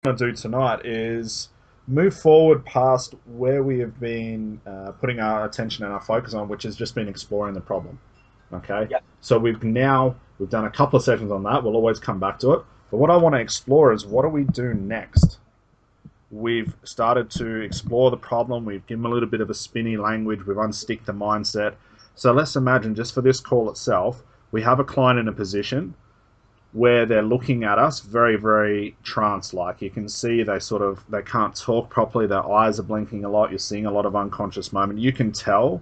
Want to do tonight is move forward past where we have been putting our attention and our focus on, which has just been exploring the problem. Okay, Yeah. so we've done a couple of sessions on that. We'll always come back to it. But what I want to explore is what do we do next? We've started to explore the problem. We've given a little bit of a spinny language. We've unsticked the mindset. So let's imagine, just for this call itself, we have a client in a position where they're looking at us very, very trance-like. You can see they can't talk properly. Their eyes are blinking a lot. You're seeing a lot of unconscious moment. You can tell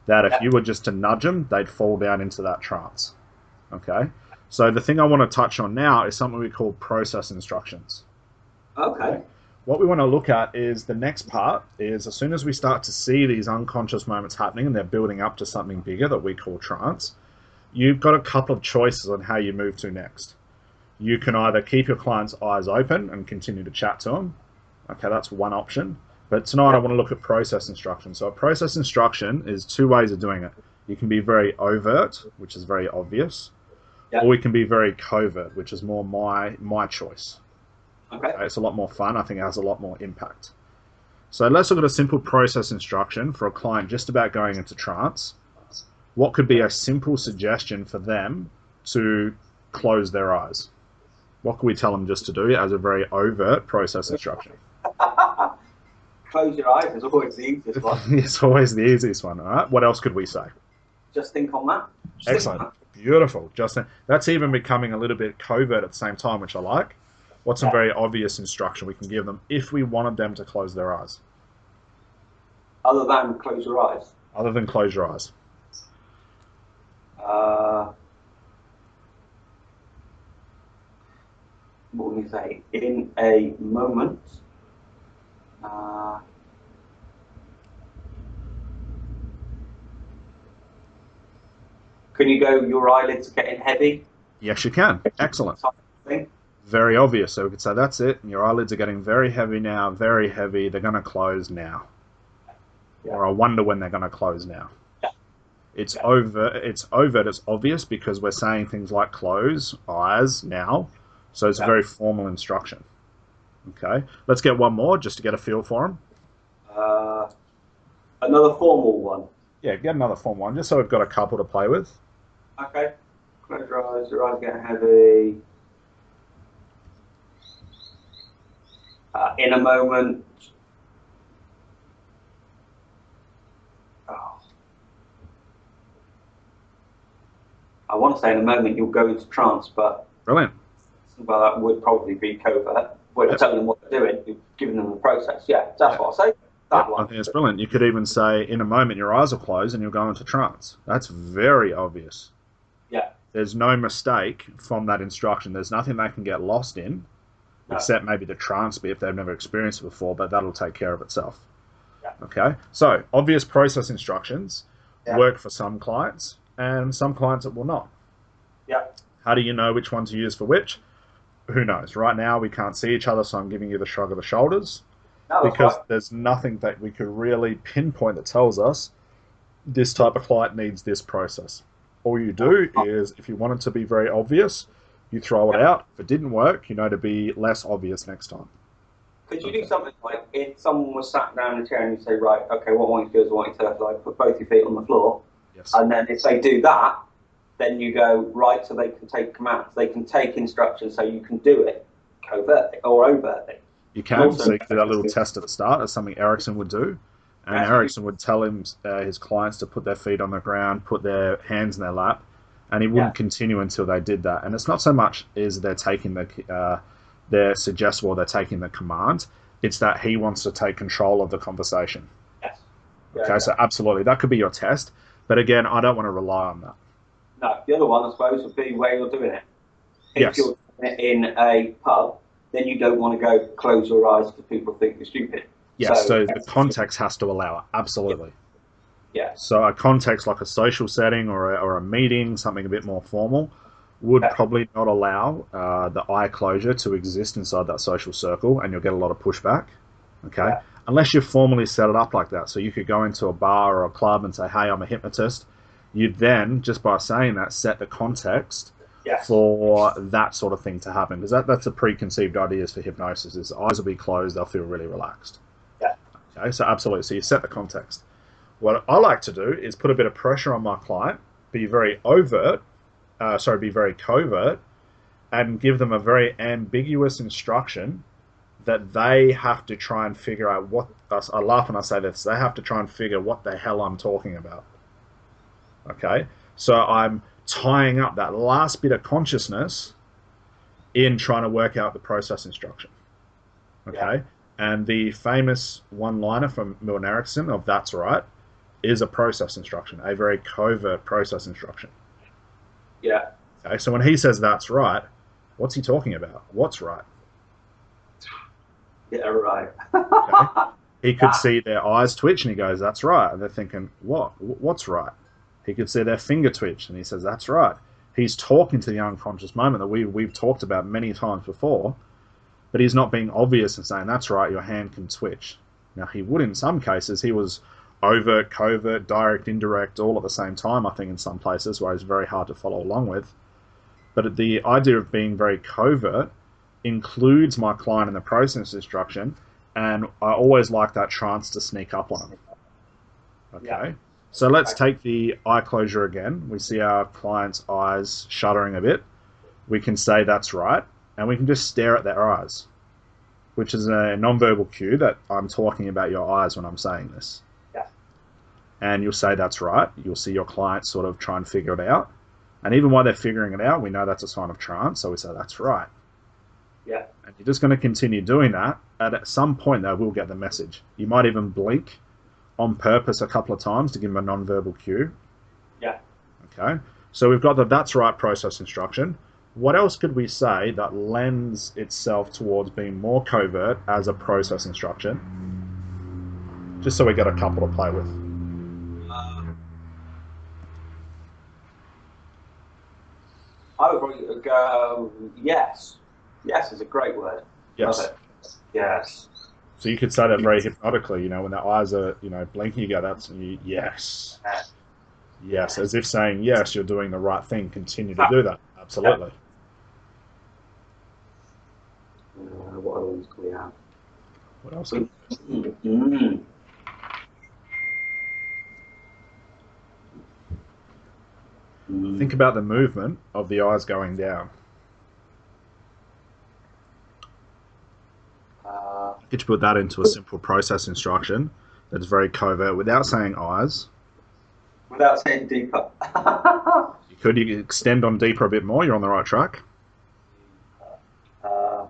that if you were just to nudge them, they'd fall down into that trance. Okay? So the thing I want to touch on now is something we call process instructions. Okay. What we want to look at is the next part is as soon as we start to see these unconscious moments happening and they're building up to something bigger that we call trance, you've got a couple of choices on how you move to next. You can either keep your client's eyes open and continue to chat to them. Okay, that's one option. But tonight I want to look at process instruction. So a process instruction is two ways of doing it. You can be very overt, which is very obvious, or we can be very covert, which is more my choice. Okay. It's a lot more fun. I think it has a lot more impact. So let's look at a simple process instruction for a client just about going into trance. What could be a simple suggestion for them to close their eyes? What can we tell them just to do as a very overt process instruction? Close your eyes is always the easiest one. It's always the easiest one, all right? What else could we say? Just think on that. Excellent. Beautiful. Justin, that's even becoming a little bit covert at the same time, which I like. What's some very obvious instruction we can give them if we wanted them to close their eyes? Other than close your eyes. Other than close your eyes. What would we say? In a moment, can you go, your eyelids are getting heavy? Yes, you can. Excellent. Thing? Very obvious. So we could say, that's it. Your eyelids are getting very heavy now, very heavy. They're going to close now. Yeah. Or I wonder when they're going to close now. Yeah. It's overt, it's obvious because we're saying things like close, eyes, now. So it's a very formal instruction. Okay, let's get one more just to get a feel for them. Another formal one. Yeah, get another formal one just so we've got a couple to play with. Okay. Close your eyes getting heavy. In a moment. Oh. I want to say in a moment you'll go into trance, but brilliant. Well, that would probably be covert. We're telling them what they're doing, you're giving them the process. Yeah, that's what I'll say. That one. I think it's brilliant. You could even say, in a moment, your eyes will close and you'll go into trance. That's very obvious. Yeah. There's no mistake from that instruction. There's nothing they can get lost in, except maybe the trance bit if they've never experienced it before, but that'll take care of itself. Yeah. Okay? So, obvious process instructions work for some clients, and some clients it will not. Yeah. How do you know which one to use for which? Who knows? Right now, we can't see each other, so I'm giving you the shrug of the shoulders. No, because there's nothing that we could really pinpoint that tells us this type of client needs this process. All you do is, if you want it to be very obvious, you throw it out. If it didn't work, you know to be less obvious next time. Could you do something like, if someone was sat down in a chair and you say, right, okay, what I want you to do is I want you to like put both your feet on the floor. Yes. And then if they do that, then you go, right, so they can take commands. They can take instructions so you can do it covertly or overtly. You can. So you can do that little test at the start. That's something Erickson would do. And Erickson would tell his clients to put their feet on the ground, put their hands in their lap, and he wouldn't continue until they did that. And it's not so much is they're taking they're suggestible, they're taking the command. It's that he wants to take control of the conversation. Yes. Okay, so absolutely, that could be your test. But again, I don't want to rely on that. No, the other one, I suppose, would be where you're doing it. If Yes. you're doing it in a pub, then you don't want to go close your eyes because people think you're stupid. Yes, so the context has to allow it, absolutely. Yeah. So a context like a social setting or a meeting, something a bit more formal, would probably not allow the eye closure to exist inside that social circle, and you'll get a lot of pushback, okay? Unless you formally set it up like that. So you could go into a bar or a club and say, hey, I'm a hypnotist. You'd then, just by saying that, set the context Yes. for that sort of thing to happen, because that's a preconceived idea for hypnosis, is eyes will be closed, they'll feel really relaxed. Yeah. Okay, so absolutely. So you set the context. What I like to do is put a bit of pressure on my client, be very be very covert, and give them a very ambiguous instruction that they have to try and figure out what. I laugh when I say this. They have to try and figure what the hell I'm talking about. Okay, so I'm tying up that last bit of consciousness in trying to work out the process instruction. Okay, Yeah. and the famous one-liner from Milton Erickson of "That's right" is a process instruction, a very covert process instruction. Yeah. Okay, so when he says "That's right," what's he talking about? What's right? Yeah. Right. Okay, he could Yeah. see their eyes twitch and he goes, "That's right." And they're thinking, "What? What's right?" He could see their finger twitch and he says, "That's right." He's talking to the unconscious moment that we've talked about many times before, but he's not being obvious and saying, "That's right, your hand can twitch." Now, he would in some cases. He was overt, covert, direct, indirect, all at the same time, I think, in some places where it's very hard to follow along with. But the idea of being very covert includes my client in the process instruction, and I always like that trance to sneak up on them. Yeah. Okay, so let's take the eye closure again. We see our client's eyes shuddering a bit. We can say "That's right," and we can just stare at their eyes, which is a non-verbal cue that I'm talking about your eyes when I'm saying this. Yeah. And you'll say "That's right." You'll see your client sort of try and figure it out. And even while they're figuring it out, we know that's a sign of trance, so we say "That's right." Yeah. And you're just going to continue doing that. And at some point, they will get the message. You might even blink on purpose a couple of times to give them a non-verbal cue. Yeah. Okay. So we've got the "That's right" process instruction. What else could we say that lends itself towards being more covert as a process instruction? Just so we get a couple to play with. I would probably go yes. Yes is a great word. Love Yes. it. Yes. So you could say that very hypnotically, when their eyes are, blinking, you go, "That's yes. Yes." As if saying, "Yes, you're doing the right thing. Continue to do that." Yeah. Absolutely. What other ones do we have? What else could Mm. think about the movement of the eyes going down? Could you put that into a simple process instruction that's very covert without saying eyes? Without saying deeper. You could extend on deeper a bit more. You're on the right track. uh,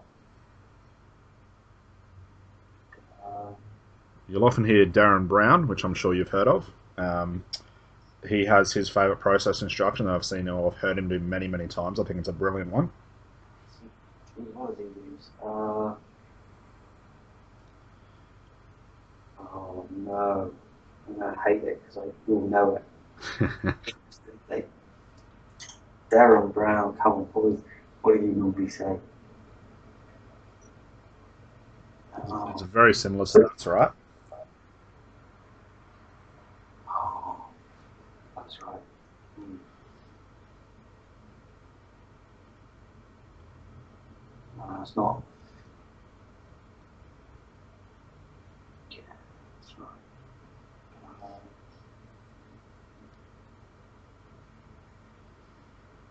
You'll often hear Darren Brown, which I'm sure you've heard of. He has his favourite process instruction that I've seen or I've heard him do many, many times. I think it's a brilliant one. what do they use? Oh no. I'm going to hate it because I will know it. Darren Brown, come on, what do you normally say? It's very similar to "That's right." Oh, that's right. No, it's not. Yeah, that's right.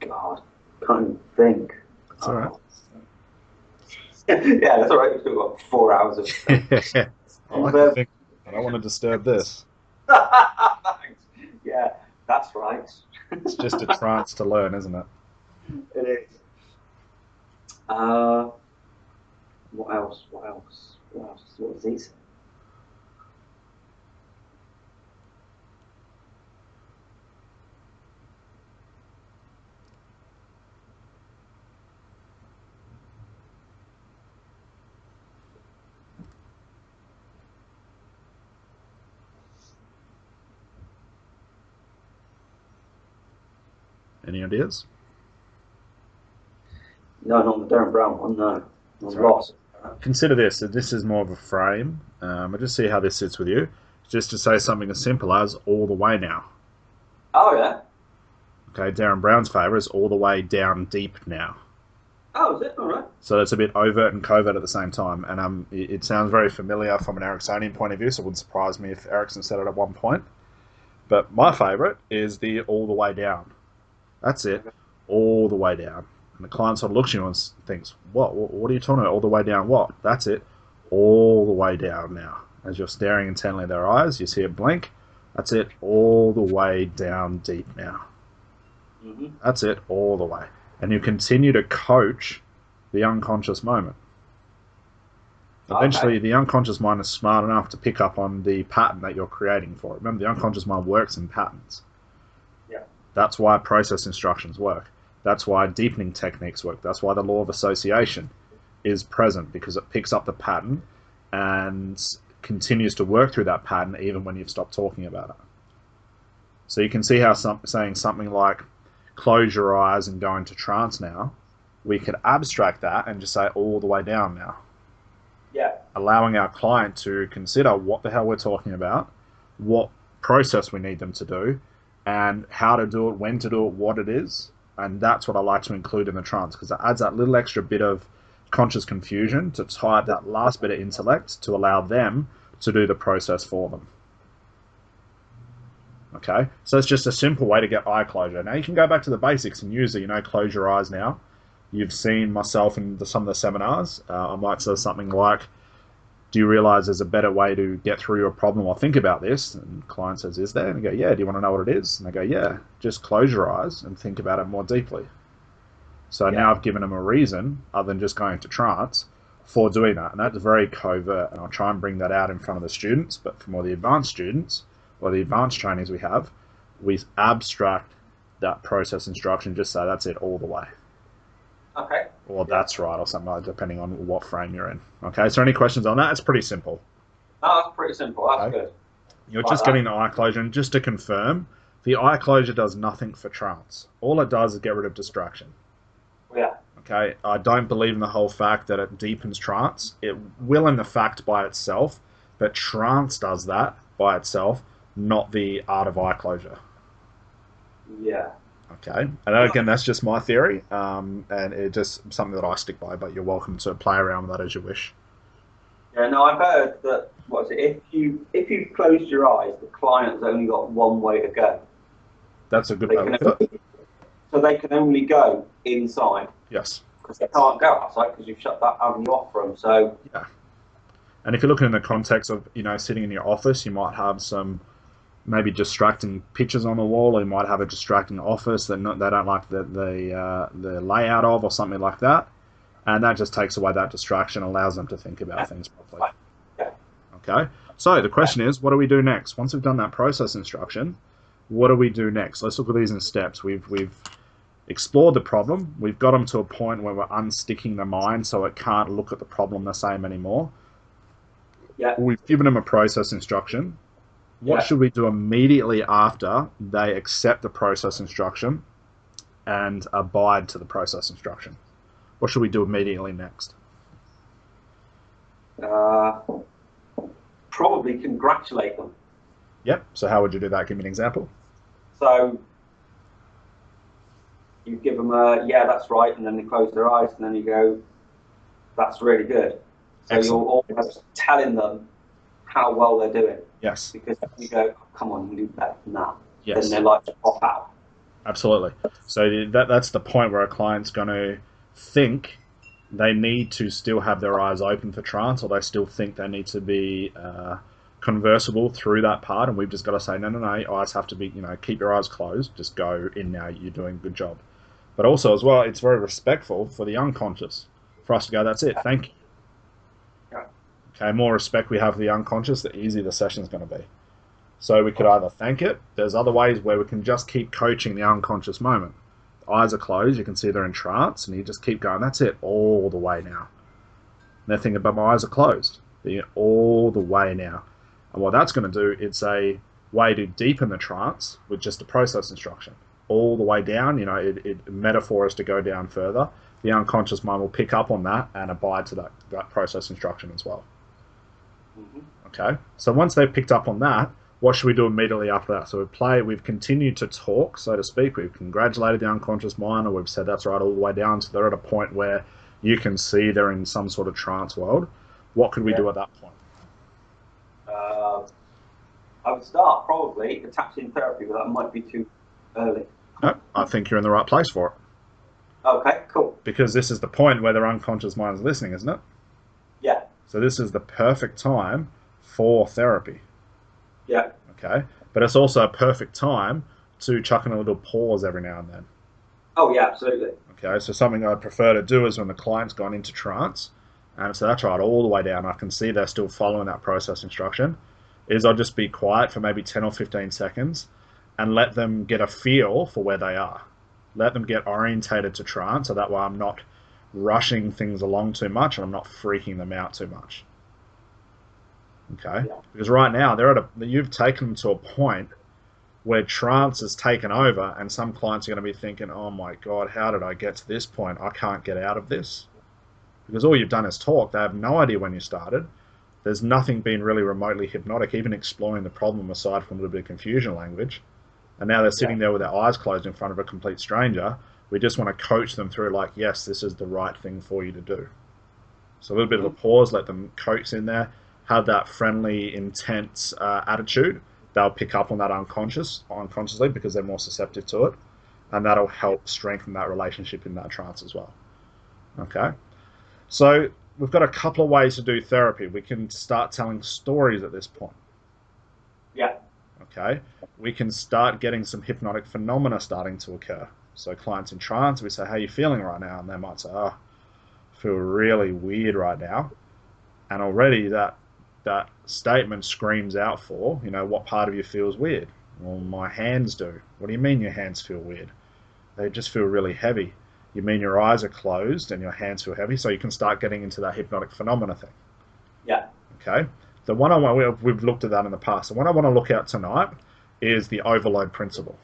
God, can't even think. That's all right. Yeah, that's all right. We've still got 4 hours of. I like to think. I don't want to disturb this. Thanks. Yeah, that's right. It's just a trance to learn, isn't it? It is. What else? What else? What else? What does he say? Any ideas? No, not the Darren Brown one. No, I'm Right. lost. Consider this. So this is more of a frame. I'll just see how this sits with you. Just to say something as simple as "all the way now." Oh yeah. Okay, Darren Brown's favourite is all the way down deep now. Oh, is it? All right. So it's a bit overt and covert at the same time. And it sounds very familiar from an Ericksonian point of view, so it wouldn't surprise me if Erickson said it at one point. But my favourite is the all the way down. That's it, all the way down. And the client sort of looks at you and thinks, what are you talking about? All the way down what? That's it, all the way down now. As you're staring intently at their eyes, you see it blink. That's it, all the way down deep now. Mm-hmm. That's it, all the way. And you continue to coach the unconscious moment. Eventually, the unconscious mind is smart enough to pick up on the pattern that you're creating for it. Remember, the unconscious mind works in patterns. Yeah. That's why process instructions work. That's why deepening techniques work. That's why the law of association is present, because it picks up the pattern and continues to work through that pattern even when you've stopped talking about it. So you can see how saying something like, close your eyes and go into trance now, we could abstract that and just say all the way down now. Yeah. Allowing our client to consider what the hell we're talking about, what process we need them to do, and how to do it, when to do it, what it is. And that's what I like to include in the trance, because it adds that little extra bit of conscious confusion to tie up that last bit of intellect to allow them to do the process for them. Okay, so it's just a simple way to get eye closure. Now you can go back to the basics and use it, close your eyes now. You've seen myself in some of the seminars. I might say something like, do you realize there's a better way to get through your problem or think about this? And the client says, is there? And I go, yeah, do you want to know what it is? And I go, yeah, just close your eyes and think about it more deeply. So now I've given them a reason, other than just going to trance, for doing that. And that's very covert. And I'll try and bring that out in front of the students, but for more the advanced students, or the advanced trainings we have, we abstract that process instruction, just say that's it all the way. Okay. Or that's right, or something like that, depending on what frame you're in. Okay, so any questions on that? It's pretty simple. No, that's pretty simple. That's good. You're just getting the eye closure, and just to confirm, the eye closure does nothing for trance. All it does is get rid of distraction. Yeah. Okay, I don't believe in the whole fact that it deepens trance. It will in the fact by itself, but trance does that by itself, not the art of eye closure. Yeah. Okay, and again, that's just my theory, and it's just something that I stick by, but you're welcome to play around with that as you wish. Yeah, no, I've heard that, if you've closed your eyes, the client's only got one way to go. That's a good way to look at it. So they can only go inside. Yes. Because they can't go outside because you've shut that avenue off for them, so... Yeah. And if you're looking in the context of, sitting in your office, you might have some maybe distracting pictures on the wall, or you might have a distracting office that they don't like the layout of, or something like that. And that just takes away that distraction, allows them to think about things properly. Yeah. Okay? So the question is, what do we do next? Once we've done that process instruction, what do we do next? Let's look at these in steps. We've explored the problem. We've got them to a point where we're unsticking the mind so it can't look at the problem the same anymore. Yeah. We've given them a process instruction. What should we do immediately after they accept the process instruction and abide to the process instruction? What should we do immediately next? Probably congratulate them. Yep. So how would you do that? Give me an example. So you give them a, yeah, that's right, and then they close their eyes, and then you go, that's really good. So Excellent. You're almost telling them how well they're doing. Yes. Because you go, come on, you do better than that. Yes. Then they like to pop out. Absolutely. So that's the point where a client's going to think they need to still have their eyes open for trance, or they still think they need to be conversable through that part, and we've just got to say, no, your eyes have to be, keep your eyes closed, just go in now, you're doing a good job. But also as well, it's very respectful for the unconscious for us to go, that's it, thank you. Yeah. Okay, more respect we have for the unconscious, the easier the session's going to be. So we could either thank it, there's other ways where we can just keep coaching the unconscious moment. The eyes are closed, you can see they're in trance, and you just keep going, that's it, all the way now. And they're thinking, but my eyes are closed. They're all the way now. And what that's going to do, it's a way to deepen the trance with just a process instruction. All the way down, it metaphor is to go down further. The unconscious mind will pick up on that and abide to that process instruction as well. Mm-hmm. Okay, so once they've picked up on that, what should we do immediately after that? So we've continued to talk, so to speak. We've congratulated the unconscious mind, or we've said that's right all the way down. So they're at a point where you can see they're in some sort of trance world. What could we do at that point? I would start probably attaching therapy, but that might be too early. No, I think you're in the right place for it. Okay, cool. Because this is the point where their unconscious mind is listening, isn't it? Yeah. So this is the perfect time for therapy. Yeah. Okay, but it's also a perfect time to chuck in a little pause every now and then. Oh yeah, absolutely. Okay, so something I'd prefer to do is when the client's gone into trance, and so that's right all the way down, I can see they're still following that process instruction, is I'll just be quiet for maybe 10 or 15 seconds and let them get a feel for where they are. Let them get orientated to trance, so that way I'm not rushing things along too much and I'm not freaking them out too much. Okay, Yeah. because right now you've taken them to a point where trance has taken over, and some clients are going to be thinking, oh my God, how did I get to this point? I can't get out of this. Because all you've done is talk. They have no idea when you started. There's nothing been really remotely hypnotic, even exploring the problem aside from a little bit of confusion language. And now they're sitting there with their eyes closed in front of a complete stranger. We just want to coach them through like, yes, this is the right thing for you to do. So a little bit of a pause, let them coax in there, have that friendly, intense attitude. They'll pick up on that unconsciously because they're more receptive to it. And that'll help strengthen that relationship in that trance as well. Okay. So we've got a couple of ways to do therapy. We can start telling stories at this point. Yeah. Okay. We can start getting some hypnotic phenomena starting to occur. So clients in trance, we say, how are you feeling right now? And they might say, oh, I feel really weird right now. And already that statement screams out for, what part of you feels weird? Well, my hands do. What do you mean your hands feel weird? They just feel really heavy. You mean your eyes are closed and your hands feel heavy? So you can start getting into that hypnotic phenomena thing. Yeah. Okay. The one we've looked at that in the past. The one I want to look at tonight is the overload principle.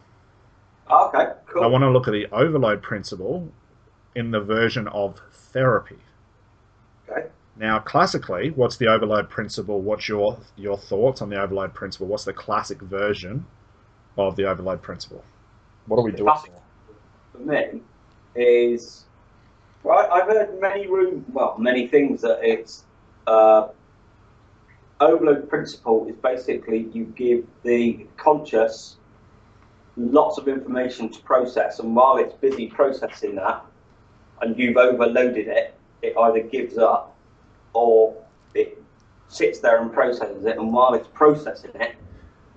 Okay, cool. I want to look at the overload principle in the version of therapy. Okay. Now, classically, what's the overload principle? What's your thoughts on the overload principle? What's the classic version of the overload principle? What are we doing? For me, is I've heard many things that it's overload principle is basically you give the conscious lots of information to process, and while it's busy processing that, and you've overloaded it, it either gives up or it sits there and processes it, and while it's processing it,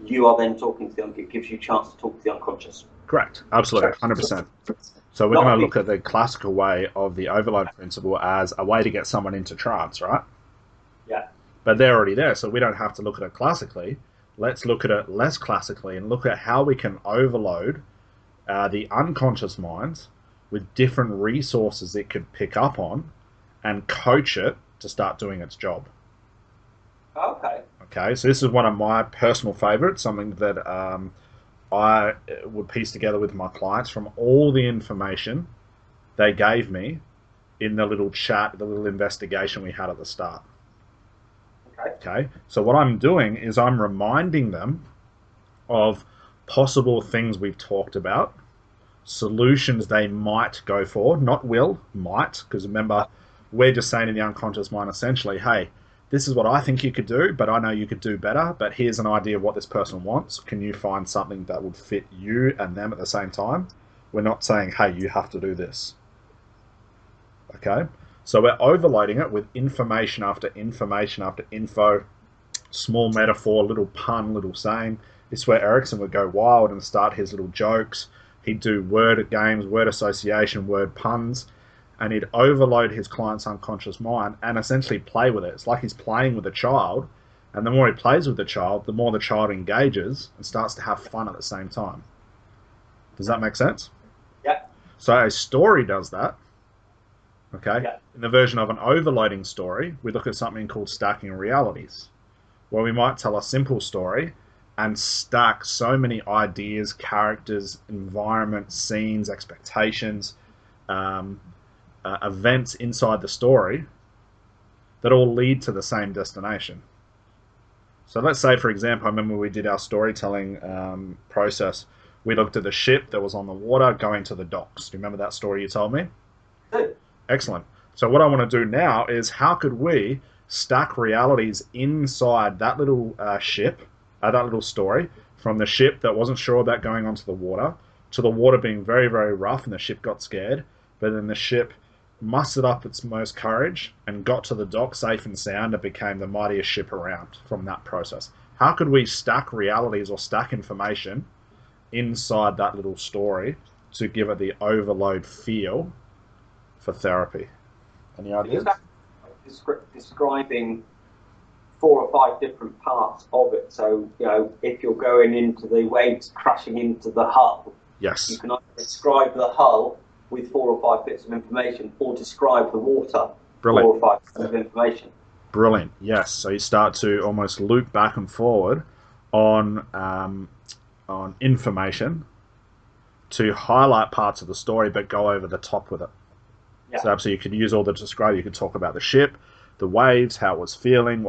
you are then talking to the unconscious. It gives you a chance to talk to the unconscious. Correct. Absolutely. 100%. So we're going to look at the classical way of the overload principle as a way to get someone into trance, right? Yeah. But they're already there, so we don't have to look at it classically. Let's look at it less classically and look at how we can overload the unconscious mind with different resources it could pick up on and coach it to start doing its job. Okay. Okay, so this is one of my personal favorites, something that I would piece together with my clients from all the information they gave me in the little chat, the little investigation we had at the start. Okay, so what I'm doing is I'm reminding them of possible things we've talked about, solutions they might go for, not will, might, because remember, we're just saying in the unconscious mind essentially, hey, this is what I think you could do, but I know you could do better, but here's an idea of what this person wants. Can you find something that would fit you and them at the same time? We're not saying, hey, you have to do this. Okay? So we're overloading it with information after information after info, small metaphor, little pun, little saying. This is where Erickson would go wild and start his little jokes. He'd do word games, word association, word puns, and he'd overload his client's unconscious mind and essentially play with it. It's like he's playing with a child, and the more he plays with the child, the more the child engages and starts to have fun at the same time. Does that make sense? Yeah. So a story does that. Okay. Yeah. In the version of an overloading story, we look at something called stacking realities, where we might tell a simple story and stack so many ideas, characters, environment, scenes, expectations, events inside the story that all lead to the same destination. So let's say, for example, I remember we did our storytelling process. We looked at the ship that was on the water going to the docks. Do you remember that story you told me? Good. Excellent. So what I want to do now is how could we stack realities inside that little ship, that little story, from the ship that wasn't sure about going onto the water to the water being very, very rough and the ship got scared, but then the ship mustered up its most courage and got to the dock safe and sound and became the mightiest ship around from that process. How could we stack realities or stack information inside that little story to give it the overload feel for therapy? Any ideas? Describing 4 or 5 different parts of it. So, if you're going into the waves crashing into the hull, yes, you can either describe the hull with 4 or 5 bits of information, or describe the water. Brilliant. 4 or 5 bits of information. Brilliant. Yes. So you start to almost loop back and forward on information to highlight parts of the story, but go over the top with it. Yeah. So you could use all the describe. You could talk about the ship, the waves, how it was feeling,